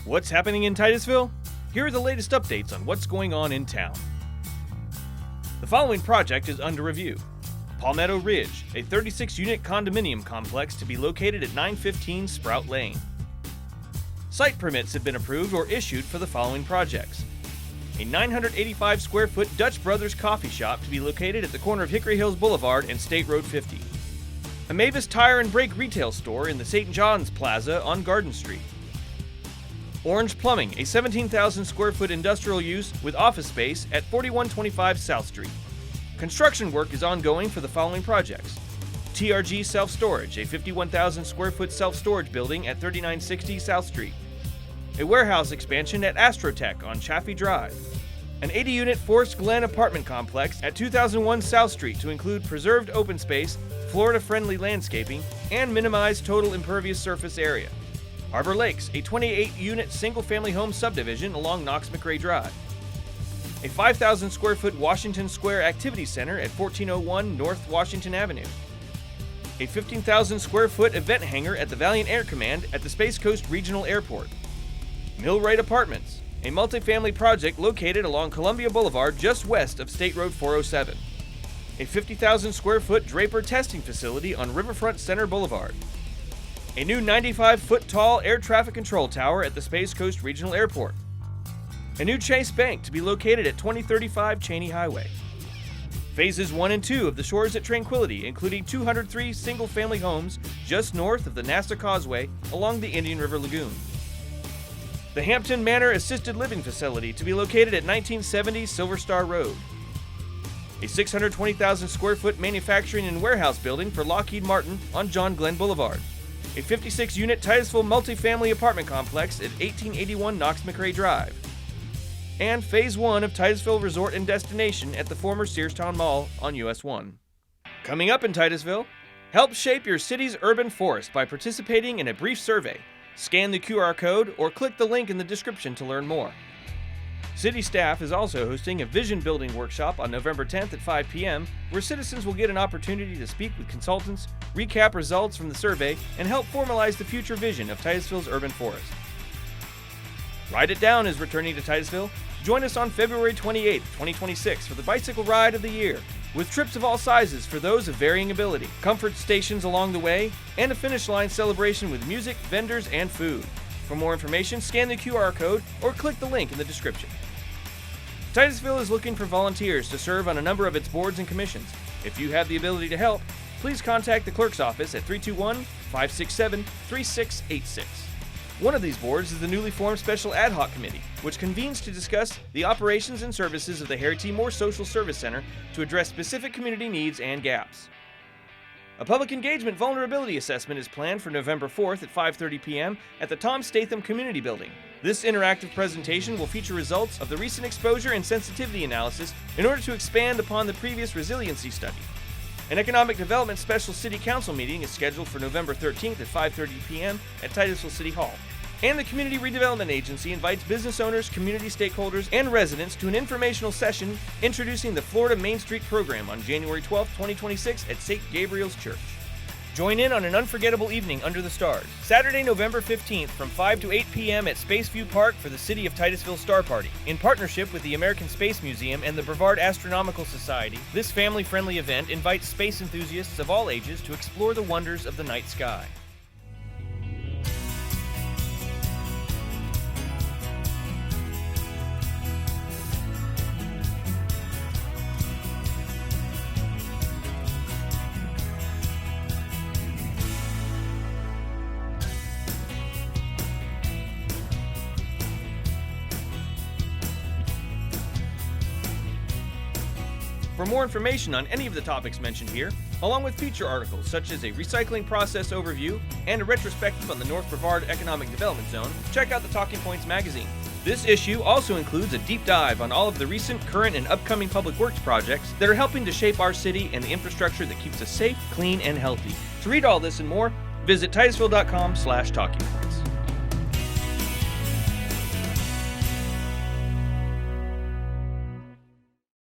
What's happening in Titusville? Here are the latest updates on what's going on in town. The following project is under review. Palmetto Ridge, a 36-unit condominium complex to be located at 915 Sprout Lane. Site permits have been approved or issued for the following projects. A 985 square foot Dutch Brothers coffee shop to be located at the corner of Hickory Hills Boulevard and State Road 50. A Mavis Tire and Brake retail store in the St. John's Plaza on Garden Street. Orange Plumbing, a 17,000 square foot industrial use with office space at 4125 South Street. Construction work is ongoing for the following projects. TRG Self-Storage, a 51,000 square foot self-storage building at 3960 South Street. A warehouse expansion at Astrotech on Chaffee Drive. An 80-unit Forest Glen apartment complex at 2001 South Street to include preserved open space, Florida-friendly landscaping, and minimized total impervious surface area. Harbor Lakes, a 28-unit single-family home subdivision along Knox-McRae Drive. A 5,000 square foot Washington Square Activity Center at 1401 North Washington Avenue. A 15,000 square foot event hangar at the Valiant Air Command at the Space Coast Regional Airport. Millwright Apartments, a multifamily project located along Columbia Boulevard just west of State Road 407. A 50,000 square foot Draper testing facility on Riverfront Center Boulevard. A new 95-foot-tall air traffic control tower at the Space Coast Regional Airport. A new Chase Bank to be located at 2035 Cheney Highway. Phases 1 and 2 of the Shores at Tranquility, including 203 single-family homes just north of the NASA Causeway along the Indian River Lagoon. The Hampton Manor Assisted Living Facility to be located at 1970 Silver Star Road. A 620,000 square foot manufacturing and warehouse building for Lockheed Martin on John Glenn Boulevard. A 56-unit Titusville multifamily apartment complex at 1881 Knox-McRae Drive. And Phase 1 of Titusville Resort and Destination at the former Searstown Mall on US 1. Coming up in Titusville, help shape your city's urban forest by participating in a brief survey. Scan the QR code or click the link in the description to learn more. City staff is also hosting a vision building workshop on November 10th at 5 p.m. where citizens will get an opportunity to speak with consultants, recap results from the survey, and help formalize the future vision of Titusville's urban forest. Ride It Down is returning to Titusville. Join us on February 28th, 2026 for the Bicycle Ride of the Year, with trips of all sizes for those of varying ability, comfort stations along the way, and a finish line celebration with music, vendors, and food. For more information, scan the QR code or click the link in the description. Titusville is looking for volunteers to serve on a number of its boards and commissions. If you have the ability to help, please contact the clerk's office at 321-567-3686. One of these boards is the newly formed Special Ad Hoc Committee, which convenes to discuss the operations and services of the Harry T. Moore Social Service Center to address specific community needs and gaps. A public engagement vulnerability assessment is planned for November 4th at 5:30 p.m. at the Tom Statham Community Building. This interactive presentation will feature results of the recent exposure and sensitivity analysis in order to expand upon the previous resiliency study. An Economic Development Special City Council meeting is scheduled for November 13th at 5:30 p.m. at Titusville City Hall. And the Community Redevelopment Agency invites business owners, community stakeholders, and residents to an informational session introducing the Florida Main Street Program on January 12, 2026 at St. Gabriel's Church. Join in on an unforgettable evening under the stars, Saturday, November 15th from 5 to 8 p.m. at Spaceview Park for the City of Titusville Star Party. In partnership with the American Space Museum and the Brevard Astronomical Society, this family-friendly event invites space enthusiasts of all ages to explore the wonders of the night sky. For more information on any of the topics mentioned here, along with feature articles such as a recycling process overview and a retrospective on the North Brevard Economic Development Zone, check out the Talking Points magazine. This issue also includes a deep dive on all of the recent, current, and upcoming public works projects that are helping to shape our city and the infrastructure that keeps us safe, clean, and healthy. To read all this and more, visit Titusville.com/talkingpoints.